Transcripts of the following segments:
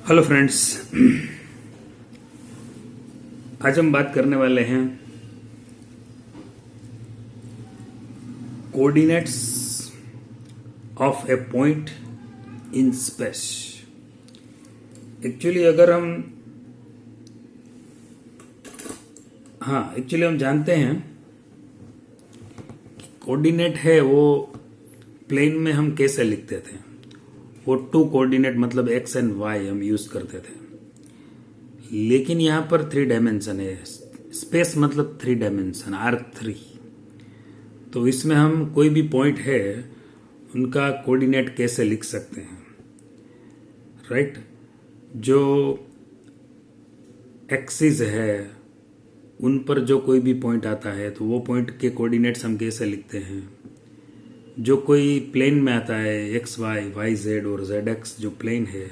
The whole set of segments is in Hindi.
Hello friends. आज हम बात करने वाले हैं coordinates of A point in space. Actually हम जानते हैं कोऑर्डिनेट है वो प्लेन में हम कैसे लिखते थे। वो टू कोऑर्डिनेट मतलब एक्स एंड वाई हम यूज करते थे, लेकिन यहां पर 3 डायमेंशन है। स्पेस मतलब 3 डायमेंशन R3। तो इसमें हम कोई भी पॉइंट है उनका कोऑर्डिनेट कैसे लिख सकते हैं, राइट। जो एक्सिस है उन पर जो कोई भी पॉइंट आता है तो वो पॉइंट के कोऑर्डिनेट्स हम कैसे लिखते हैं। जो कोई प्लेन में आता है एक्स वाई, वाई जेड और जेड एक्स जो प्लेन है,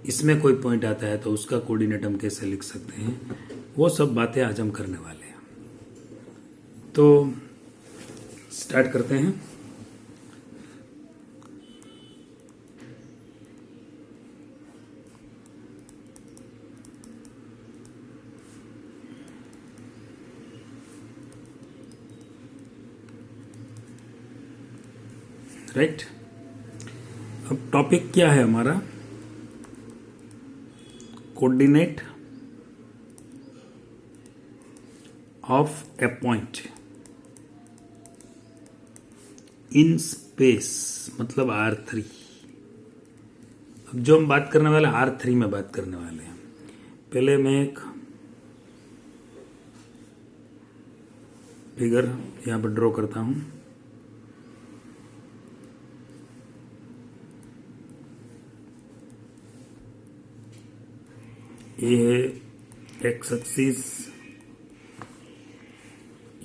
इसमें कोई पॉइंट आता है तो उसका कोऑर्डिनेट हम कैसे लिख सकते हैं, वो सब बातें आज हम करने वाले हैं। तो स्टार्ट करते हैं। राइट। अब टॉपिक क्या है हमारा, coordinate of A point in space मतलब R3। अब जो हम बात करने वाले R3 में बात करने वाले हैं। पहले मैं एक फिगर यहां पर ड्रॉ करता हूं। ये है एक्स एक्सिस,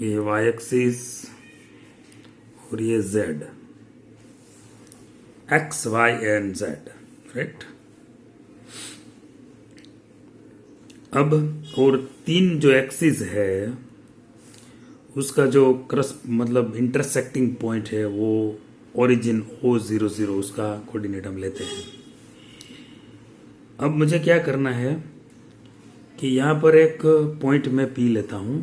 ये वाई एक्सिस और ये Z, X Y and Z, right. अब और 3 जो एक्सिस है उसका जो क्रॉस मतलब इंटरसेक्टिंग पॉइंट है वो ओरिजिन O00, उसका कोऑर्डिनेट हम लेते हैं। अब मुझे क्या करना है कि यहाँ पर एक पॉइंट मैं P लेता हूँ।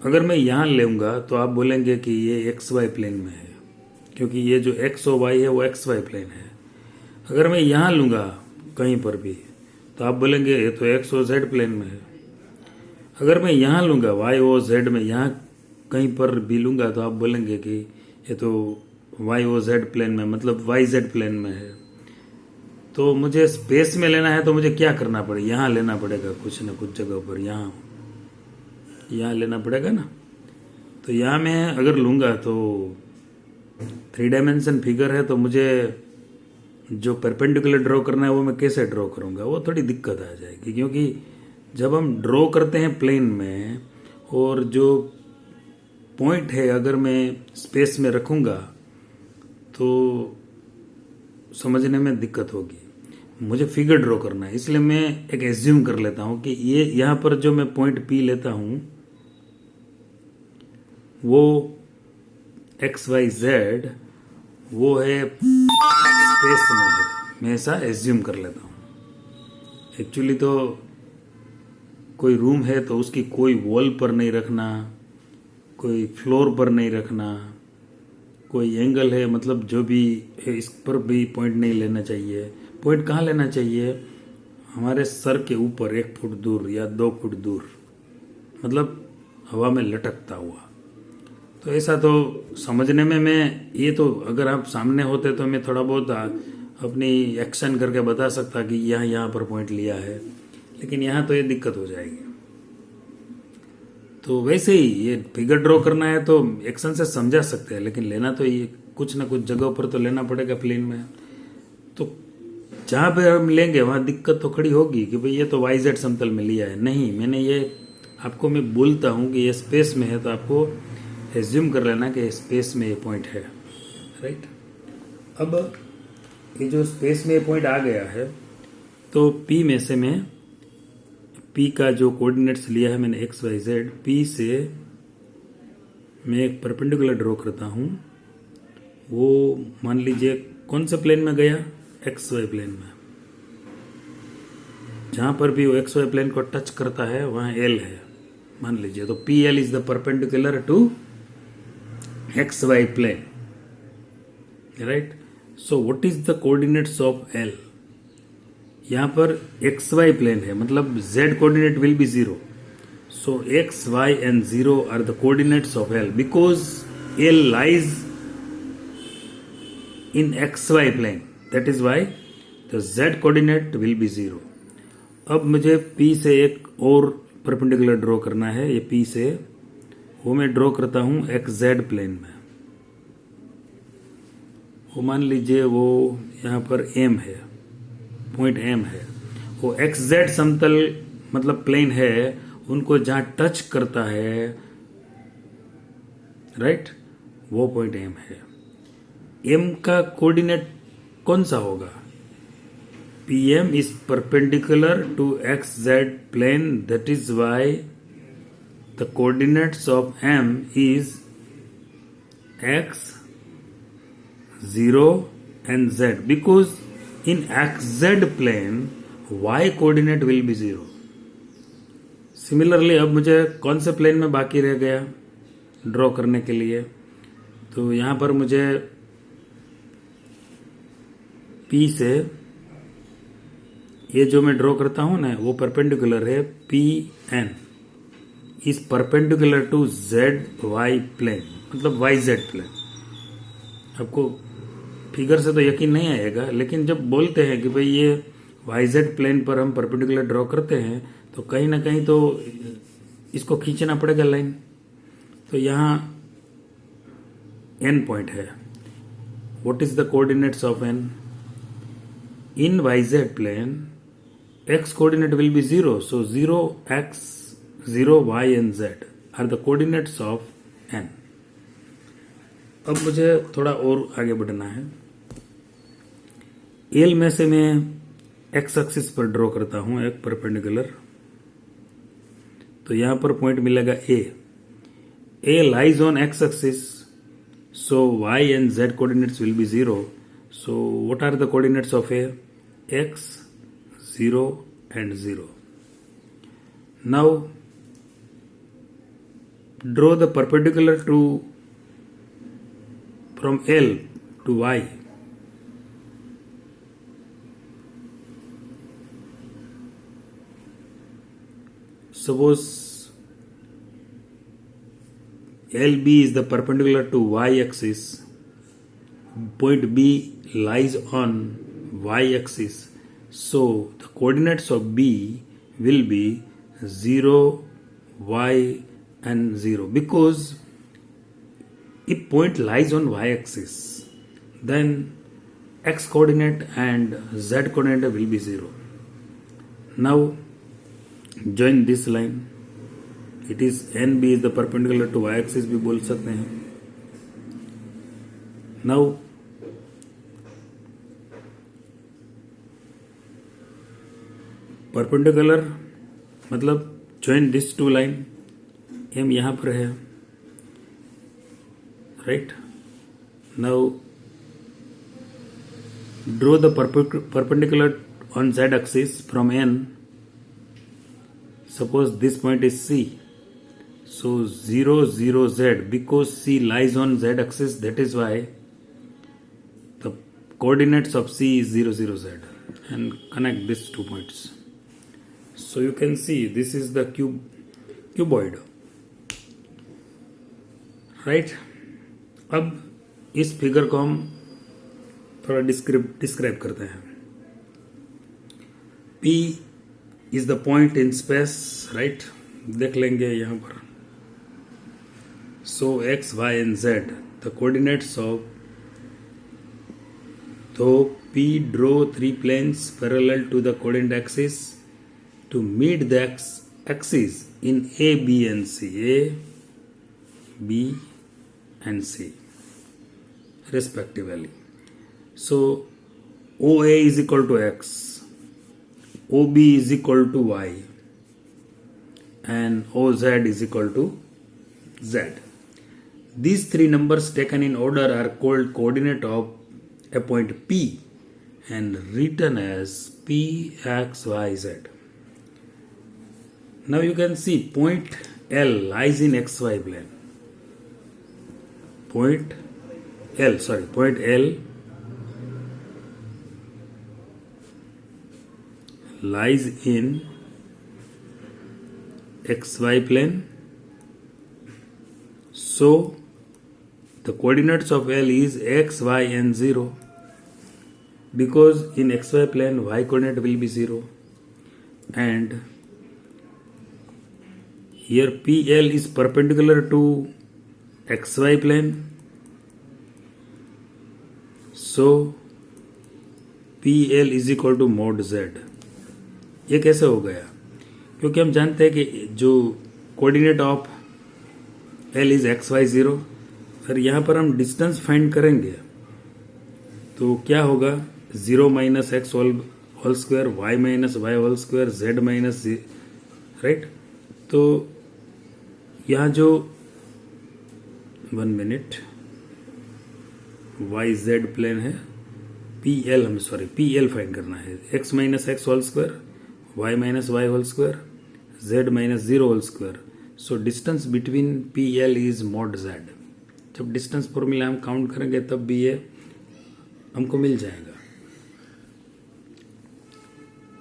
अगर मैं यहाँ लूँगा तो आप बोलेंगे कि ये एक्स वाई प्लेन में है, क्योंकि ये जो एक्स और वाई है वो एक्स वाई प्लेन है। अगर मैं यहाँ लूँगा कहीं पर भी तो आप बोलेंगे ये तो एक्स और जेड प्लेन में है। अगर मैं यहाँ लूँगा वाई और जेड में, यहाँ कहीं पर भी लूँगा तो आप बोलेंगे कि ये तो वाई और जेड प्लेन में मतलब वाई जेड प्लेन में है। तो मुझे स्पेस में लेना है तो मुझे क्या करना पड़ेगा, यहाँ लेना पड़ेगा कुछ न कुछ जगह पर, यहाँ लेना पड़ेगा ना। तो यहाँ मैं अगर लूँगा तो 3 डायमेंशन फिगर है, तो मुझे जो परपेंडिकुलर ड्रॉ करना है वो मैं कैसे ड्रॉ करूँगा, वो थोड़ी दिक्कत आ जाएगी। क्योंकि जब हम ड्रॉ करते हैं प्लेन में और जो पॉइंट है अगर मैं स्पेस में रखूँगा तो समझने में दिक्कत होगी। मुझे फिगर ड्रॉ करना है, इसलिए मैं एक एज्यूम कर लेता हूं कि ये यहां पर जो मैं पॉइंट P लेता हूं वो एक्स वाई जेड वो है स्पेस में है। मैं ऐसा एज्यूम कर लेता हूं। एक्चुअली तो कोई रूम है तो उसकी कोई वॉल पर नहीं रखना, कोई फ्लोर पर नहीं रखना, कोई एंगल है मतलब जो भी है इस पर भी पॉइंट नहीं लेना चाहिए। पॉइंट कहाँ लेना चाहिए, हमारे सर के ऊपर 1 फुट दूर या 2 फुट दूर, मतलब हवा में लटकता हुआ। तो ऐसा तो समझने में मैं ये तो अगर आप सामने होते तो मैं थोड़ा बहुत अपनी एक्शन करके बता सकता कि यहाँ पर पॉइंट लिया है, लेकिन यहाँ तो ये दिक्कत हो जाएगी। तो वैसे ही ये फिगर ड्रॉ करना है तो एक्शन से समझा सकते हैं, लेकिन लेना तो ये कुछ ना कुछ जगह पर तो लेना पड़ेगा प्लेन में। तो जहाँ पे हम लेंगे वहाँ दिक्कत तो खड़ी होगी कि भाई ये तो वाई जेड समतल में लिया है। नहीं, मैंने ये आपको मैं बोलता हूँ कि ये स्पेस में है तो आपको एज्यूम कर लेना कि स्पेस में ये पॉइंट है, राइट। अब ये जो स्पेस में ये पॉइंट आ गया है तो P में से मैं P का जो कोऑर्डिनेट्स लिया है मैंने एक्स वाई जेड, P से मैं एक परपेंडिकुलर ड्रॉ करता हूँ। वो मान लीजिए कौन से प्लेन में गया, एक्स वाई प्लेन में। जहां पर भी वो एक्स वाई प्लेन को टच करता है वहां एल है मान लीजिए, तो P L is the perpendicular to X Y plane, right. So what is the coordinates of L? यहां पर एक्स वाई प्लेन है, मतलब Z coordinate will be 0. So x, y and 0 are the coordinates of L because L lies in xy plane. That is why the z coordinate will be 0. अब मुझे P से एक और परपेंडिकुलर ड्रॉ करना है। ये P से वो मैं ड्रॉ करता हूं xz प्लेन में। वो मान लीजिए वो यहाँ पर M है, पॉइंट M है। वो xz समतल मतलब प्लेन है, उनको जहां टच करता है, राइट, वो पॉइंट एम है। एम का कोऑर्डिनेट कौन सा होगा? P M is perpendicular to X Z plane, that is why the coordinates of M is X, 0 and Z, because in X Z plane Y coordinate will be 0. Similarly अब मुझे कौन से प्लेन में बाकी रह गया ड्रॉ करने के लिए? तो यहां पर मुझे P से ये जो मैं ड्रॉ करता हूं ना, वो परपेंडिकुलर है PN is perpendicular to ZY plane, मतलब YZ प्लेन। आपको फिगर से तो यकीन नहीं आएगा, लेकिन जब बोलते हैं कि भाई ये YZ प्लेन पर हम परपेंडिकुलर ड्रॉ करते हैं तो कहीं ना कहीं तो इसको खींचना पड़ेगा लाइन। तो यहां n पॉइंट है। What is the coordinates of n? In YZ plane x coordinate will be 0, so 0x, 0y and z are the coordinates of n. अब मुझे थोड़ा और आगे बढ़ना है। एल में से मैं x एक्सिस पर ड्रॉ करता हूं एक परपेंडिकुलर, तो यहां पर पॉइंट मिलेगा A lies on x axis, so y and z coordinates will be 0. So what are the coordinates of A? x, 0 and 0. Now draw the perpendicular to from L to y. Suppose LB is the perpendicular to y-axis, point B lies on y-axis, so the coordinates of B will be 0, y and 0, because if point lies on y-axis, then x coordinate and z coordinate will be 0. Now join this line. It is NB is the perpendicular to y-axis भी बोल सकते हैं. Now perpendicular मतलब join this two line. M यहाँ पर है, right? Now draw the perpendicular on z axis from N. Suppose this point is C, so 0, 0, Z, because C lies on Z axis, that is why the coordinates of C is 0, 0, Z, and connect these 2 points. So you can see this is the cuboid, right? अब इस फिगर को हम थोड़ा डिस्क्राइब करते हैं। P is the point in space, right? देख लेंगे यहाँ पर। So x, y and z, the coordinates of, तो P draw 3 planes parallel to the coordinate axis to meet the axis in A, B and C, A, B and C respectively. So OA is equal to x, OB is equal to y, and OZ is equal to z. These 3 numbers taken in order are called coordinate of a point P and written as P, X, Y, Z. Now you can see point L lies in XY plane. Point L lies in XY plane. So the coordinates of L is X, Y and 0, because in XY plane Y coordinate will be 0, and here PL is perpendicular to XY plane. So PL is equal to mod Z. ये कैसे हो गया? क्योंकि हम जानते हैं कि जो coordinate of L is XY0, sir यहाँ पर हम डिस्टेंस फाइंड करेंगे तो क्या होगा? 0 minus X whole square, Y minus Y whole square, Z minus, right. तो यहाँ जो 1 मिनट वाई जेड प्लेन है, PL फाइंड करना है। x minus X whole square, Y minus Y whole square, Z minus 0 whole square. So distance between PL is mod Z। जब डिस्टेंस फॉर्मूला हम काउंट करेंगे तब भी ये हमको मिल जाएगा।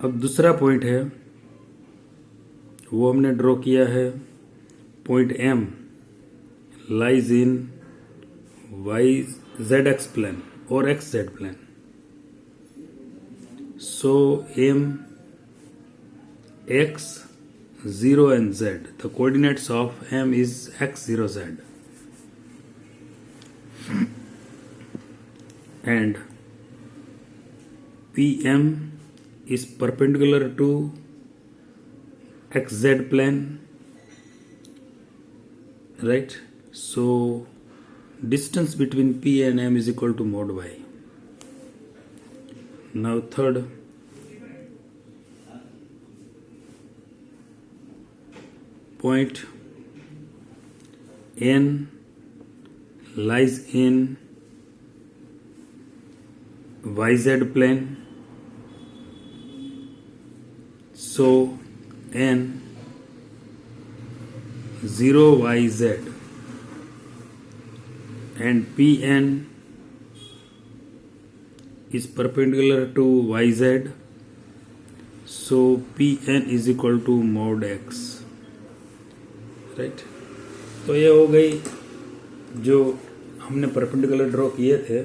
अब दूसरा पॉइंट है वो हमने ड्रॉ किया है। Point M lies in ZX plane और XZ plane. So M, X, 0 and Z. The coordinates of M is X, 0, Z. And PM is perpendicular to XZ plane, right? So distance between P and M is equal to mod Y. Now third, point N lies in YZ plane. So N 0 YZ and PN is perpendicular to YZ. So PN is equal to mod X, right. तो ये हो गई जो हमने परपेंडिकुलर ड्रॉ किए थे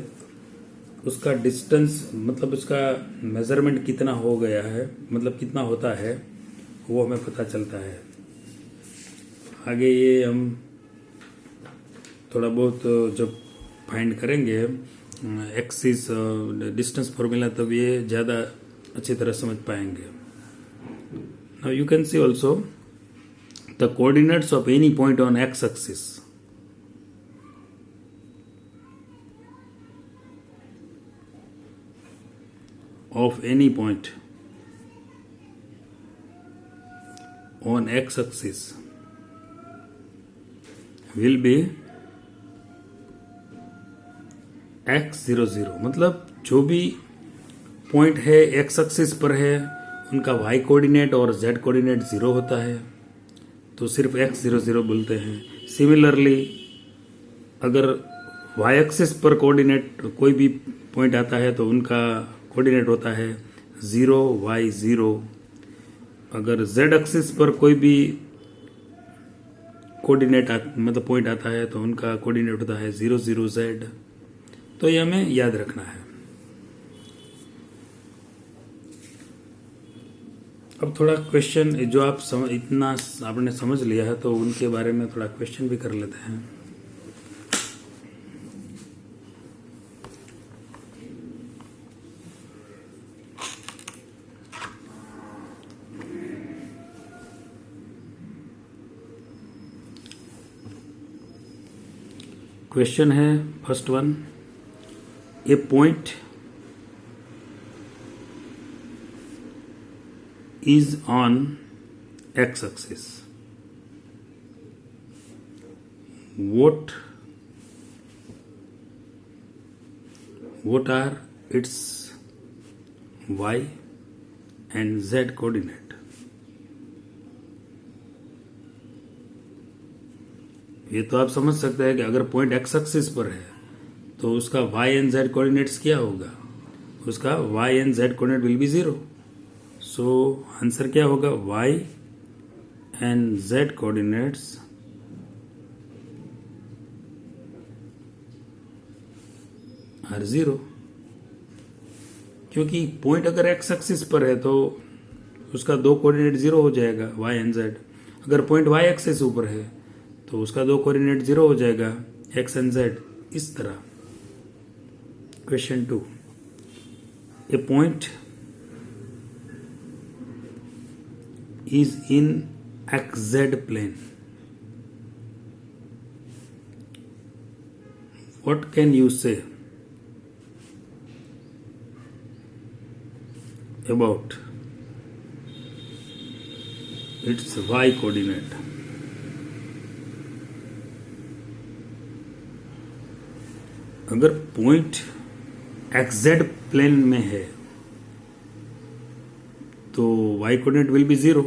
उसका डिस्टेंस, मतलब उसका मेजरमेंट कितना हो गया है, मतलब कितना होता है वो हमें पता चलता है। आगे ये हम थोड़ा बहुत जब फाइंड करेंगे एक्सिस डिस्टेंस फॉर्मूला, तब ये ज़्यादा अच्छी तरह समझ पाएंगे। Now you can see also the coordinates of any point on x-axis of any point on x-axis will be x00। मतलब जो भी पॉइंट है x एक्सिस पर है उनका y कोऑर्डिनेट और z कोऑर्डिनेट 0 होता है, तो सिर्फ x00 बोलते हैं। सिमिलरली अगर y एक्सिस पर कोऑर्डिनेट कोई भी पॉइंट आता है तो उनका कोऑर्डिनेट होता है 0 y0। अगर z एक्सिस पर कोई भी कोऑर्डिनेट मतलब पॉइंट आता है तो उनका कोऑर्डिनेट होता है 0 0 z। तो ये हमें याद रखना है। अब थोड़ा क्वेश्चन जो आप इतना आपने समझ लिया है तो उनके बारे में थोड़ा क्वेश्चन भी कर लेते हैं। क्वेश्चन है first one, A point is on x-axis. What are its y and z coordinate? ये तो आप समझ सकते हैं कि अगर पॉइंट एक्स एक्सिस पर है तो उसका y एंड z कोऑर्डिनेट्स क्या होगा, उसका y and z coordinate will be 0। So answer क्या होगा, y and z coordinates are 0, क्योंकि पॉइंट अगर एक्स एक्सिस पर है तो उसका दो कोऑर्डिनेट 0 हो जाएगा y एंड z। अगर पॉइंट y एक्सिस ऊपर है तो उसका दो कोऑर्डिनेट 0 हो जाएगा x एंड z। इस तरह question 2, A point is in xz plane. What can you say about its y coordinate? अगर पॉइंट xz प्लेन में है तो y कोऑर्डिनेट विल बी 0।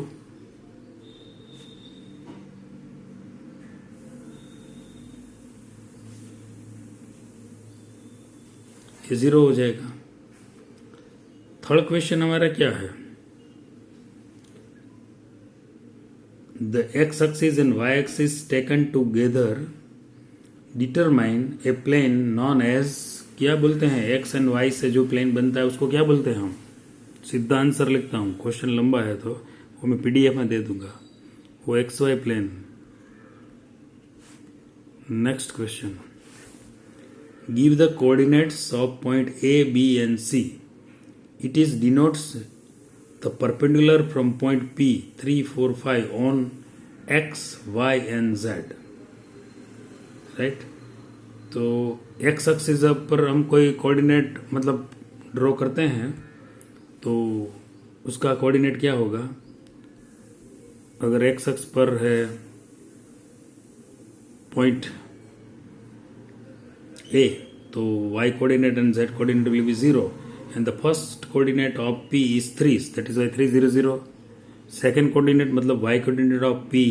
ये 0 हो जाएगा। थर्ड क्वेश्चन हमारा क्या है, the x axis and y axis taken together determine a plane known as, क्या बोलते हैं, x एंड y से जो प्लेन बनता है उसको क्या बोलते हैं हम। सीधा आंसर लिखता हूं, क्वेश्चन लंबा है तो वो मैं पीडीएफ में दे दूंगा, वो x Y plane. Next question, give the coordinates of point A B and C, it is denotes the perpendicular from point P 3 4 5 on x Y and Z, right. तो एक्स एक्सिस पर हम कोई कोऑर्डिनेट मतलब ड्रॉ करते हैं तो उसका कोऑर्डिनेट क्या होगा, अगर एक्स एक्स पर है पॉइंट ए तो y coordinate and z coordinate will be 0 and the first coordinate of p is 3, that is y 3 0 0। Second coordinate मतलब y coordinate of p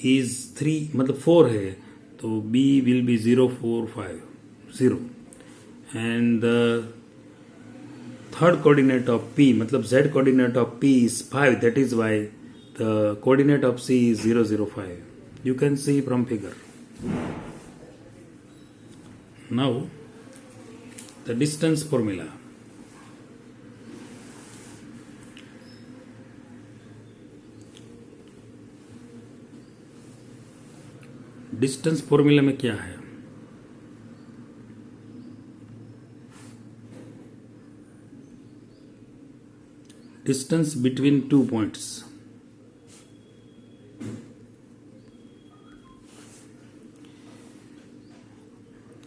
is 3 मतलब 4 है तो b will be 0 4 5 0 and the third coordinate of p मतलब z coordinate of p is 5, that is why the coordinate of c is 0 0 5, you can see from figure. Now the distance formula, distance formula में क्या है, distance between two points,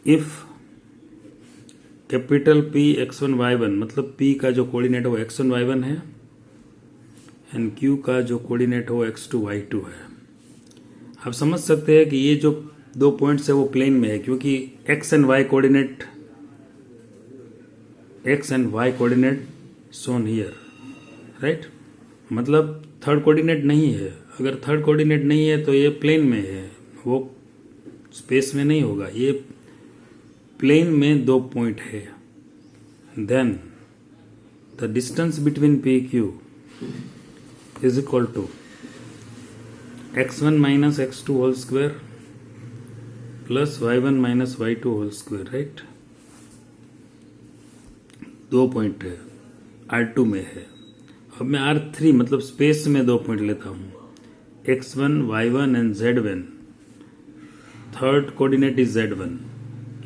if capital P x1 y1 मतलब P का जो कोऑर्डिनेट है वो x1 y1 है एंड Q का जो कोऑर्डिनेट है वो x2 y2 है। आप समझ सकते हैं कि ये जो दो पॉइंट्स है वो प्लेन में है क्योंकि x and y coordinate shown here, right. मतलब थर्ड कोऑर्डिनेट नहीं है, अगर थर्ड कोऑर्डिनेट नहीं है तो ये प्लेन में है, वो स्पेस में नहीं होगा, ये प्लेन में दो पॉइंट है। Then the distance between P Q is equal to x1 minus x2 whole square plus y1 minus y2 whole square, right. दो पॉइंट है, R2 में है। अब मैं R3 मतलब स्पेस में दो पॉइंट लेता हूं, x1 y1 and z1। Third coordinate is z1,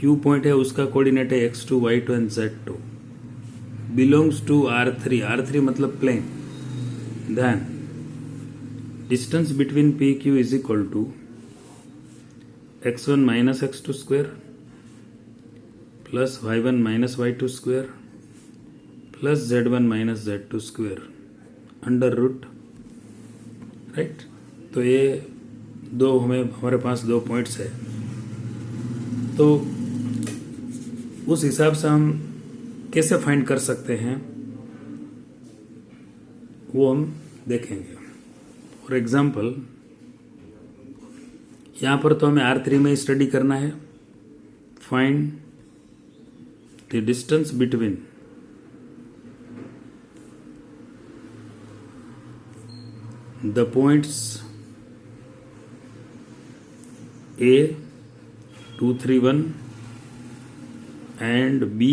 Q point है उसका कोऑर्डिनेट है x2 y2 and z2, belongs to R3, R3 मतलब plane. Then distance between P Q is equal to x1 minus x2 square plus y1 minus y2 square plus z1 minus z2 square under root, right. तो ये दो हमारे पास दो पॉइंट्स है, तो उस हिसाब से हम कैसे फाइंड कर सकते हैं वो हम देखेंगे। फॉर एग्जाम्पल यहाँ पर तो हमें R3 में स्टडी करना है। Find the distance between the points A 2 3 1 and B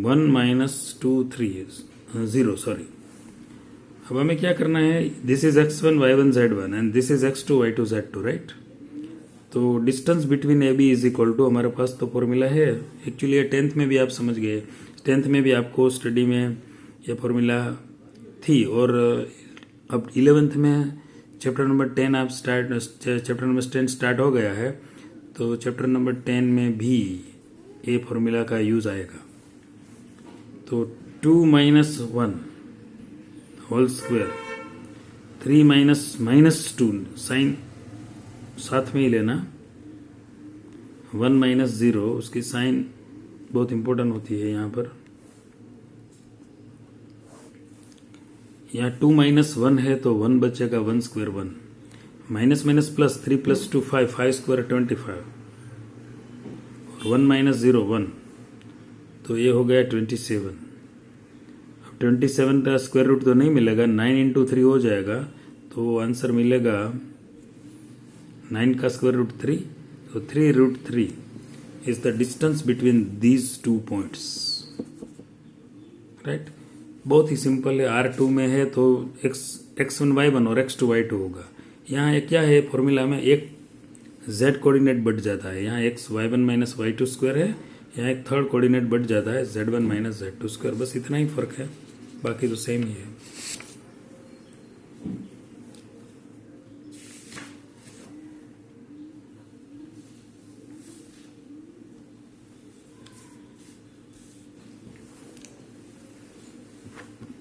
1 -2 3 0 sorry. अब हमें क्या करना है, this is x1 y1 z1 and this is x2 y2 z2 right. तो distance between A B is equal to, हमारे पास तो फॉर्मूला है एक्चुअली, ये 10th में भी आप समझ गए, 10th में भी आपको स्टडी में ये फॉर्मूला थी। और अब 11th में चैप्टर नंबर 10 आप चैप्टर नंबर 10 स्टार्ट हो गया है, तो चैप्टर नंबर 10 में भी ये फॉर्मूला का यूज आएगा। तो 2 - 1 होल स्क्वायर 3 -2 साइन साथ में ही लेना, 1 - 0 उसकी साइन बहुत इंपॉर्टेंट होती है यहाँ पर। यहाँ 2 - 1 है तो 1 बचेगा, 1 square 1 minus minus plus 3 + 2 5 5 square 25 और 1 - 0 1, तो ये हो गया 27। अब 27 का स्क्वायर रूट तो नहीं मिलेगा, 9 × 3 हो जाएगा, तो आंसर मिलेगा 9 का स्क्वायर रूट 3, तो 3√3 is the distance between these 2 points right. बहुत ही सिंपल है। R2 में है तो x1 y1 और x2 y2 होगा। यहाँ एक क्या है फॉर्मूला में, एक z कोऑर्डिनेट बढ़ जाता है, यहाँ x y1 - y2 स्क्वायर है, यहाँ एक थर्ड कोऑर्डिनेट बढ़ जाता है z1 - z2 स्क्वायर, बस इतना ही फर्क है, बाकी तो सेम ही है।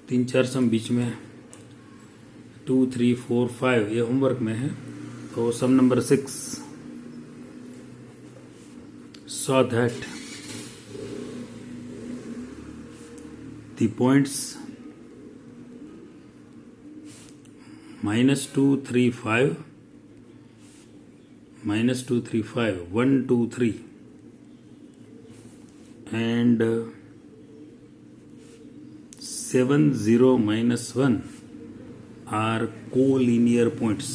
तीन चार सम बीच में 2 3 4 5 ये होमवर्क में है। तो sum number 6, show that the points -2 3 5 -2 3 5 1 2 3 and 7 0 -1 are co-linear points।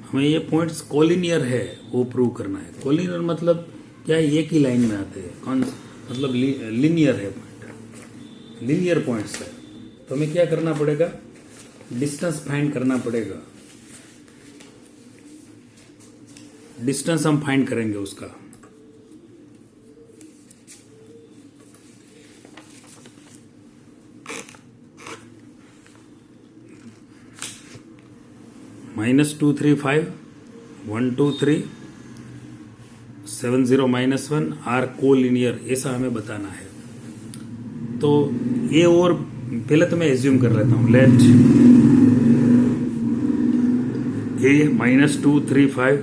हमें ये पॉइंट्स कोलिनियर है वो प्रूव करना है। कोलिनियर मतलब क्या है, एक ही लाइन में आते हैं, कौन मतलब लिनियर है पॉइंट, लिनियर पॉइंट्स है। तो हमें क्या करना पड़ेगा, डिस्टेंस फाइंड करना पड़ेगा। डिस्टेंस हम फाइंड करेंगे उसका। -2 3 5 1 2 3 7 0 -1 आर कोलिनियर, ऐसा हमें बताना है। तो ये और पहले तो मैं एज्यूम कर लेता हूं, let A -2 3 5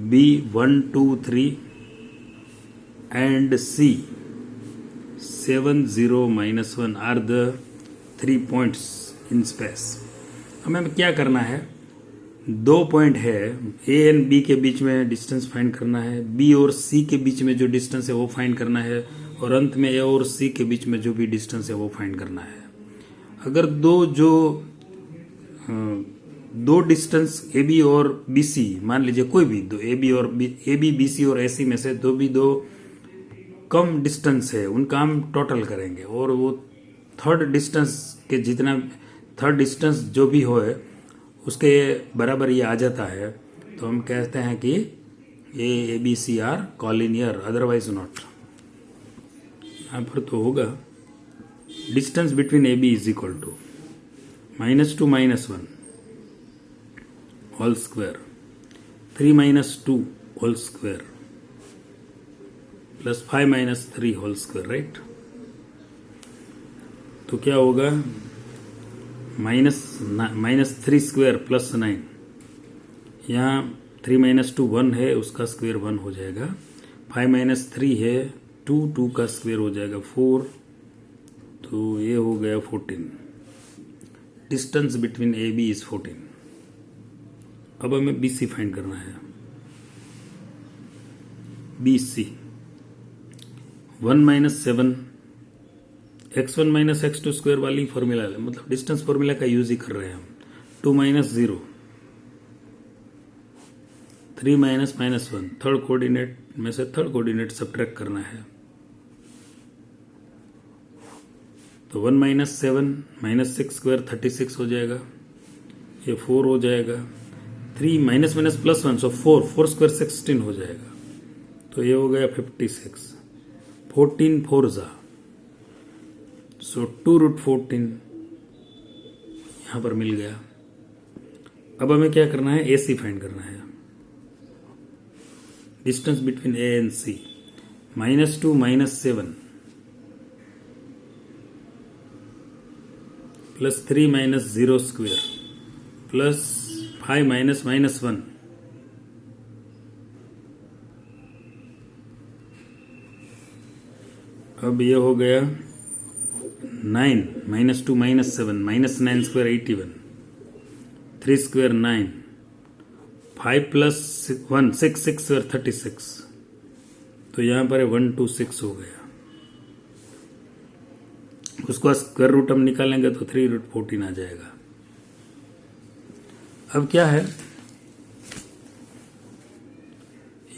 B 1 2 3 and C 7 0 -1 are the 3 points in space. हमें क्या करना है, 2 पॉइंट है, ए एंड बी के बीच में डिस्टेंस फाइंड करना है, बी और सी के बीच में जो डिस्टेंस है वो फाइंड करना है, और अंत में ए और सी के बीच में जो भी डिस्टेंस है वो फाइंड करना है। अगर दो डिस्टेंस ए बी और बी सी, मान लीजिए कोई भी दो ए बी बी सी और ए सी में से दो कम डिस्टेंस है, उनका हम टोटल करेंगे, और वो थर्ड डिस्टेंस जो भी हो उसके बराबर ये आ जाता है, तो हम कहते हैं कि A B C are collinear, otherwise not. यहाँ पर तो होगा distance between A B is equal to -2 -1 whole square 3 - 2 whole square plus 5 - 3 whole square right. तो क्या होगा, -3 स्क्वायर प्लस 9, यहाँ 3 - 2 1 है, उसका स्क्वायर 1 हो जाएगा, 5 - 3 है 2 का स्क्वायर हो जाएगा 4, तो ये हो गया 14। Distance between A B is 14। अब हमें बी सी फाइंड करना है। B C 1 minus 7 x1 minus x2 square वाली फॉर्मूला है, मतलब डिस्टेंस फॉर्मूला का यूज ही कर रहे हैं हम। 2 minus 0, 3 minus minus 1, third coordinate में से थर्ड कोऑर्डिनेट सब्ट्रैक्ट करना है। तो 1 माइनस 7 माइनस 6 स्क्वायर 36 हो जाएगा, ये 4 हो जाएगा। 3 माइनस माइनस प्लस 1, सो 4 स्क्वायर 16 हो जाएगा, तो ये हो गया 56। 14 4 जा, सो 2 रूट 14 यहां पर मिल गया। अब हमें क्या करना है, ए सी फाइंड करना है, distance between A and C. -2 minus 7 plus 3 minus 0 square plus 5 minus minus 1, अब ये हो गया 9 -2 minus 7 minus 9 square 81, 3 square 9, 5 plus 1 6 6 square 36, तो यहां पर 126 हो गया। उसका स्क्वायर रूट हम निकालेंगे तो 3 रूट 14 आ जाएगा। अब क्या है,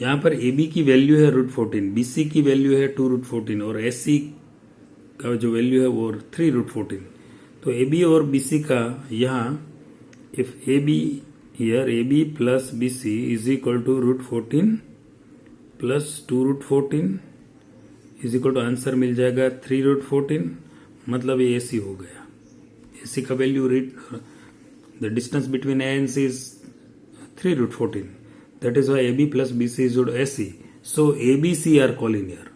यहां पर ए बी की वैल्यू है रूट 14, बी सी की वैल्यू है 2 रूट 14 और एस सी का जो वैल्यू है वो 3 रूट 14। तो ए बी और बी सी का यहाँ if A B here A B plus B C is equal to root 14 plus 2 root 14 is equal to answer मिल जाएगा 3 रूट 14, मतलब ये ए सी हो गया। ए सी का value the distance between A and C is 3 root 14, that is why AB plus BC is equal to AC. So ABC are collinear.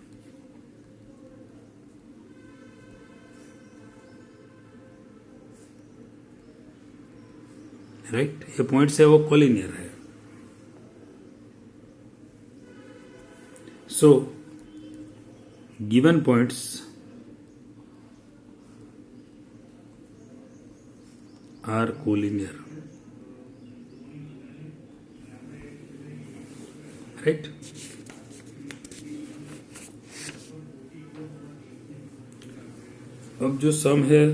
Right, ये पॉइंट्स है वो कॉलिनियर है। So given points are collinear, right. अब जो सम है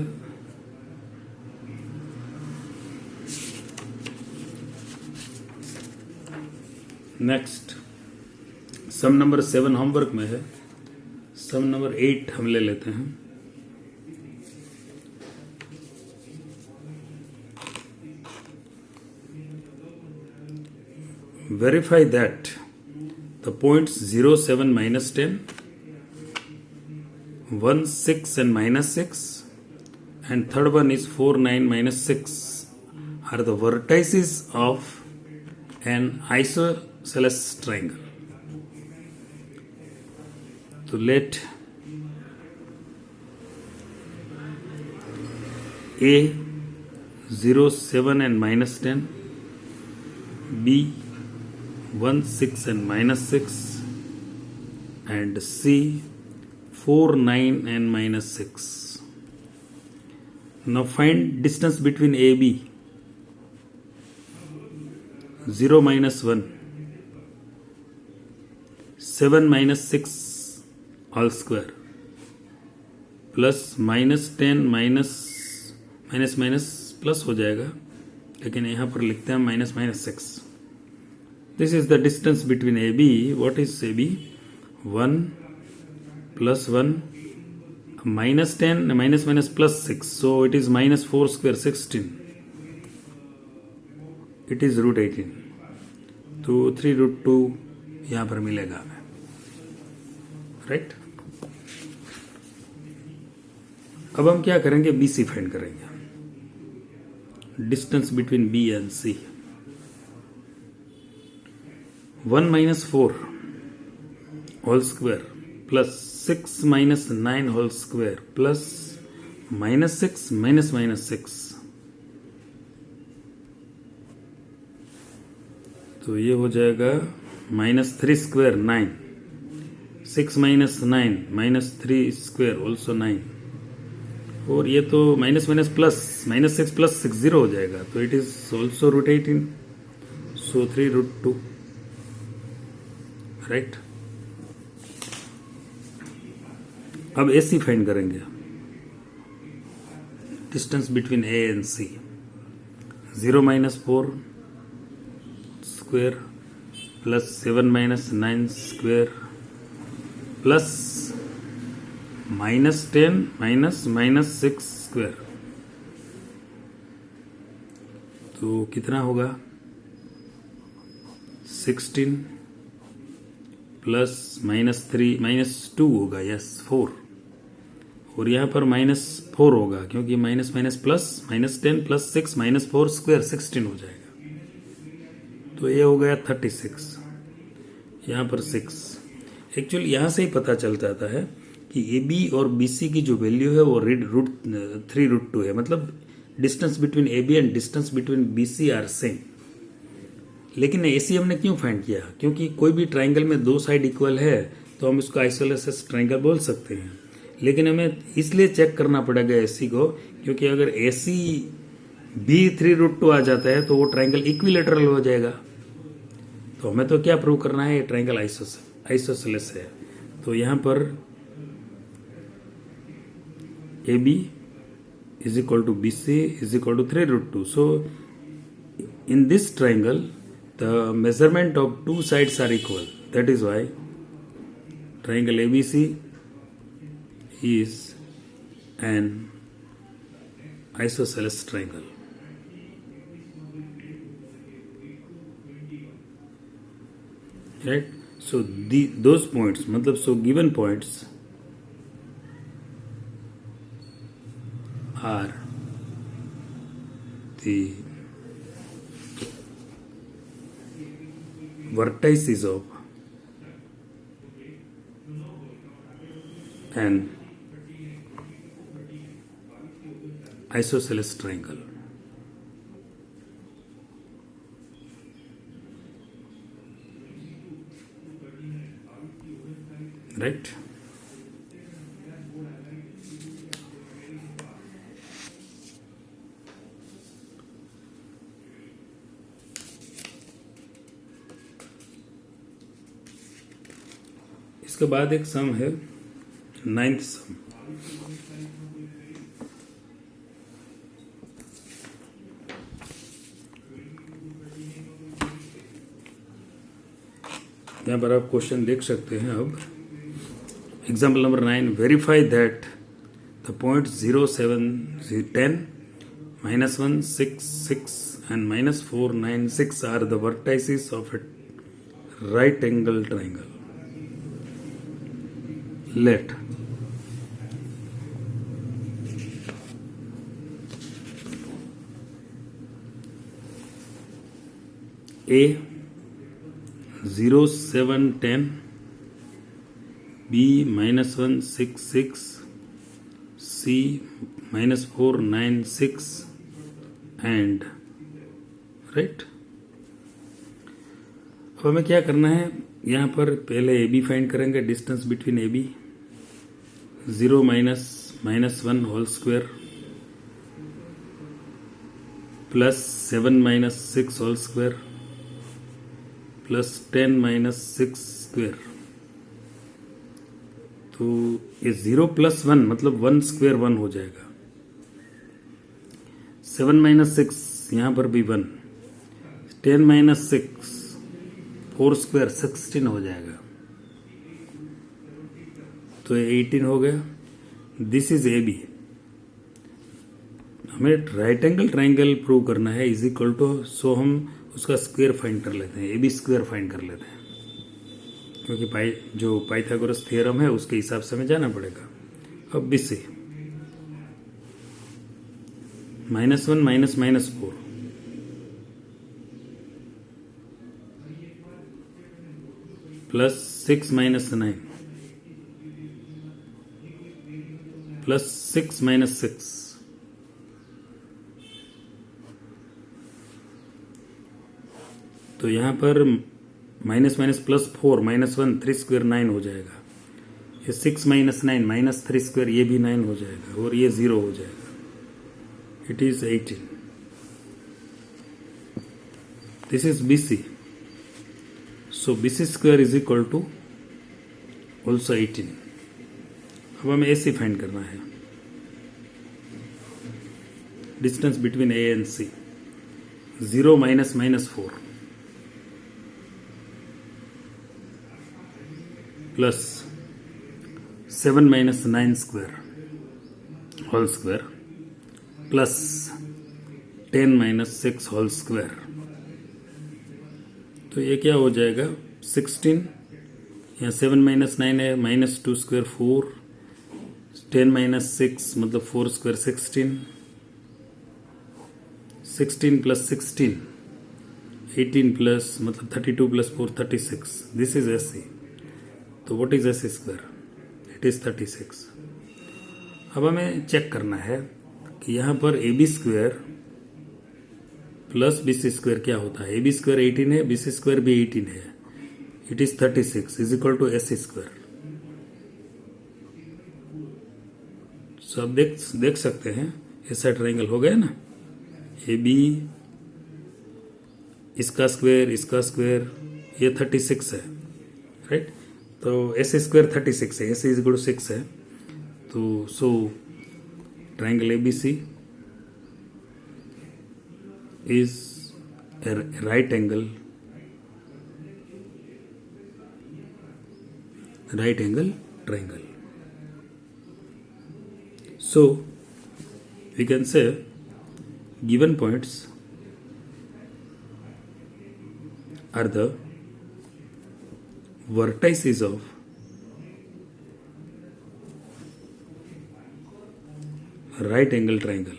नेक्स्ट, सम नंबर 7 होमवर्क में है, सम नंबर 8 हम ले लेते हैं। Verify that the points 0, 7, minus 10, 1, 6 and minus 6 and third one is 4, 9, minus 6 are the vertices of an isosceles triangle. So let A 0, 7 and minus 10, B 1, 6 and minus 6 and C 4, 9 and minus 6. Now find distance between AB. 0 minus 1, 7 minus 6 all square plus minus 10 minus plus हो जाएगा, लेकिन यहाँ पर लिखते हैं minus minus 6। This is the distance between AB. What is AB? 1 plus 1 minus 10 minus minus plus 6. So it is minus 4 square 16. It is root 18. तो 3 root 2 यहाँ पर मिलेगा हमें, राइट। अब हम क्या करेंगे, बी सी फाइंड करेंगे, distance between B and C. 1 minus 4 whole square plus 6 minus 9 whole square plus minus 6 minus minus 6, तो ये हो जाएगा minus 3 square 9, 6 minus 9 minus 3 square also 9, और ये तो माइनस माइनस प्लस -6 + 6 0 हो जाएगा, तो it is also √18, so 3√2, right. अब AC फाइंड करेंगे, distance between A and C। 0 - 4 square plus 7 - 9 square plus -10 -6 square, तो कितना होगा? 16 प्लस -3 -2 होगा, यस 4, और यहाँ पर -4 होगा क्योंकि माइनस माइनस प्लस, -10 + 6 -4 स्क्वेयर 16 हो जाएगा, तो ये हो गया 36, यहाँ पर 6। एक्चुअली यहाँ से ही पता चल जाता है कि AB और BC की जो वैल्यू है वो √3√2 है, मतलब distance between AB and distance between BC are same. लेकिन AC हमने क्यों फाइंड किया? क्योंकि कोई भी ट्राइंगल में 2 साइड इक्वल है तो हम इसको आइसोसेलेस ट्राइंगल बोल सकते हैं, लेकिन हमें इसलिए चेक करना पड़ेगा AC को, क्योंकि अगर AC भी 3√2 आ जाता है तो वो ट्राइंगल इक्विलेटरल हो जाएगा। तो हमें तो क्या प्रूव करना है? ये ट्राइंगल आइसोसेलेस है। तो यहाँ पर AB = BC = 3√2. So in this triangle the measurement of two sides are equal. That is why triangle ABC is an isosceles triangle. Right? So those points, मतलब so given points are the vertices of an isosceles triangle. Right? इसके बाद एक सम है 9th सम। यहाँ पर आप क्वेश्चन देख सकते हैं। अब example number 9, verify that the point 0 7 10 -1 6 6 and -4 9 6 are the vertices of a right angle triangle. Let A 0 7 10, B -1 6 6, C -4 9 6 and right। अब हमें क्या करना है? यहाँ पर पहले AB फाइंड करेंगे, distance between AB 0 -1 whole square plus 7 -6 whole square plus 10 -6 square. तो ये 0 + 1 मतलब 1 स्क्वायर 1 हो जाएगा। 7 - 6 यहाँ पर भी 1, 10 - 6 4 स्क्वायर 16 हो जाएगा, तो ये 18 हो गया। This is AB। हमें राइट एंगल ट्राइंगल प्रूव करना है = सो हम उसका स्क्वायर फाइंड कर लेते हैं, AB स्क्वायर फाइंड कर लेते हैं, क्योंकि जो पाइथागोरस थ्योरम है उसके हिसाब से हमें जाना पड़ेगा। अब BC -1 -4 प्लस 6 - 9 प्लस 6 - 6, तो यहाँ पर -+ 4 -1 3 स्क्वायर 9 हो जाएगा। ये 6 माइनस 9 माइनस 3 स्क्वायर, ये भी 9 हो जाएगा और ये 0 हो जाएगा. It is 18. This is BC. So BC square is equal to also 18. अब हमें AC फाइंड करना है. Distance between A and C. 0 minus minus 4 plus 7 minus 9 square whole square plus 10 minus 6 whole square. तो ये क्या हो जाएगा 16, यहाँ 7 minus 9 है, minus 2 square 4, 10 minus 6 मतलब 4 square 16, 16 plus 16 18 plus मतलब 32 plus 4 36. This is SC. तो what is SC square? It is 36. अब हमें चेक करना है कि यहाँ पर AB square plus BC square क्या होता है. AB स्क्वायर 18 है, BC स्क्वायर भी 18 है. It is 36 is equal to SC square. So अब देख सकते हैं ऐसा ट्रायंगल हो गया ना. AB इसका स्क्वायर ये 36 है, राइट. तो SC स्क्वायर 36 है, SC इज इक्वल टू 6 है. तो सो triangle ABC is a right angle triangle. So we can say given points are the vertices of right angle triangle.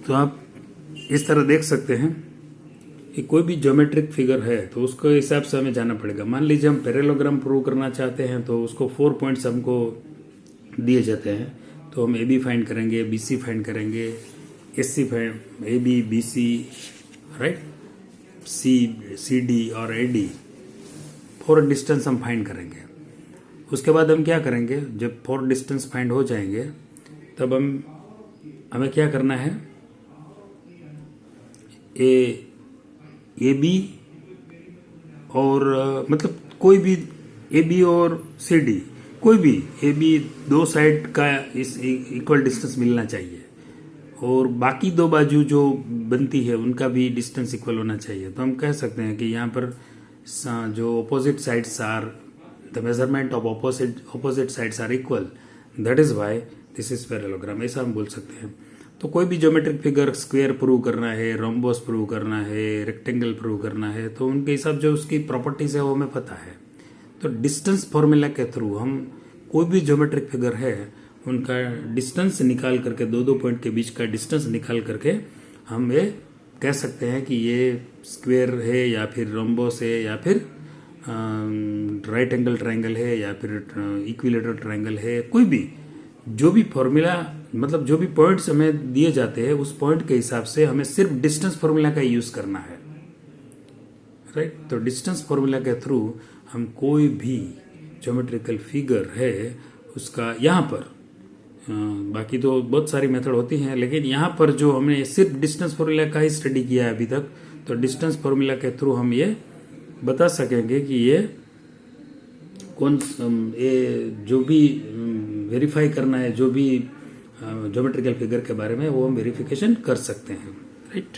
तो आप इस तरह देख सकते हैं कि कोई भी ज्योमेट्रिक फिगर है तो उसके हिसाब से हमें जाना पड़ेगा. मान लीजिए हम पैरेललोग्राम प्रूव करना चाहते हैं तो उसको 4 पॉइंट्स हमको दिए जाते हैं. तो हम AB फाइंड करेंगे, BC फाइंड करेंगे, SC find, AB BC, right, CD और AD 4 डिस्टेंस हम फाइंड करेंगे. उसके बाद हम क्या करेंगे, जब 4 डिस्टेंस फाइंड हो जाएंगे तब हमें क्या करना है, AB और मतलब कोई भी AB और CD, कोई भी AB दो साइड का इस इक्वल डिस्टेंस मिलना चाहिए और बाकी दो बाजू जो बनती है उनका भी डिस्टेंस इक्वल होना चाहिए. तो हम कह सकते हैं कि यहाँ पर जो opposite sides are the measurement of opposite sides are equal, that is why this is parallelogram, ऐसा हम बोल सकते हैं. तो कोई भी ज्योमेट्रिक फिगर स्क्वायर प्रूव करना है, रोम्बस प्रूव करना है, रेक्टेंगल प्रूव करना है, तो उनके हिसाब जो उसकी प्रॉपर्टीज है वो हमें पता है. तो डिस्टेंस फॉर्मूला के थ्रू हम कोई भी ज्योमेट्रिक फिगर है उनका डिस्टेंस निकाल करके, दो पॉइंट के बीच का डिस्टेंस निकाल करके हम ये कह सकते हैं कि ये स्क्वायर है या फिर रोम्बस है या फिर राइट एंगल ट्रायंगल है या फिर इक्विलेटरल ट्रायंगल है. कोई भी जो भी फॉर्मूला मतलब जो भी पॉइंट्स हमें दिए जाते हैं उस पॉइंट के हिसाब से हमें सिर्फ डिस्टेंस फॉर्मूला का यूज करना है, राइट. तो डिस्टेंस फॉर्मूला के थ्रू हम कोई भी ज्योमेट्रिकल फिगर है उसका यहाँ पर बाकी तो बहुत सारी मेथड होती हैं, लेकिन यहाँ पर जो हमने सिर्फ डिस्टेंस फॉर्मूला का ही स्टडी किया है अभी तक, तो डिस्टेंस फॉर्मूला के थ्रू हम ये बता सकेंगे कि ये जो भी वेरीफाई करना है, जो भी ज्योमेट्रिकल फिगर के बारे में वो हम वेरिफिकेशन कर सकते हैं, राइट.